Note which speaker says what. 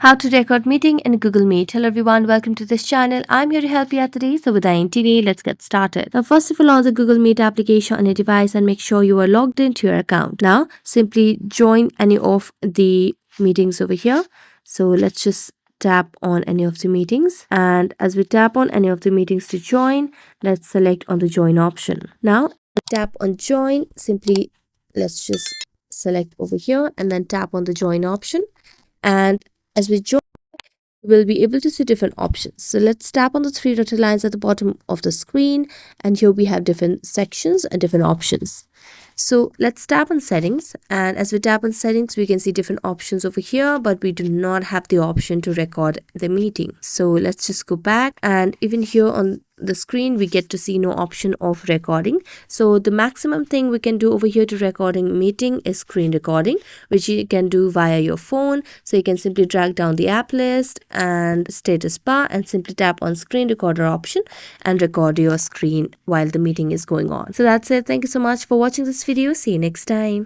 Speaker 1: How to record meeting in Google Meet. Hello everyone, welcome to this channel. I'm here to help you out today. So without any delay, let's get started. Now first of all, on the Google Meet application on your device and make sure you are logged into your account. Now simply join any of the meetings over here. So let's just tap on any of the meetings, and as we tap on any of the meetings to join, let's select on the join option. Now tap on join, simply let's just select over here and then tap on the join option, and as we join, we'll be able to see different options. So let's tap on the three dotted lines at the bottom of the screen, and here we have different sections and different options. So let's tap on settings, and as we tap on settings, we can see different options over here, but we do not have the option to record the meeting. So let's just go back, and even here on the screen we get to see no option of recording. So the maximum thing we can do over here to recording meeting is screen recording, which you can do via your phone. So you can simply drag down the app list and status bar and simply tap on screen recorder option and record your screen while the meeting is going on. So that's it. Thank you so much for watching this video. See you next time.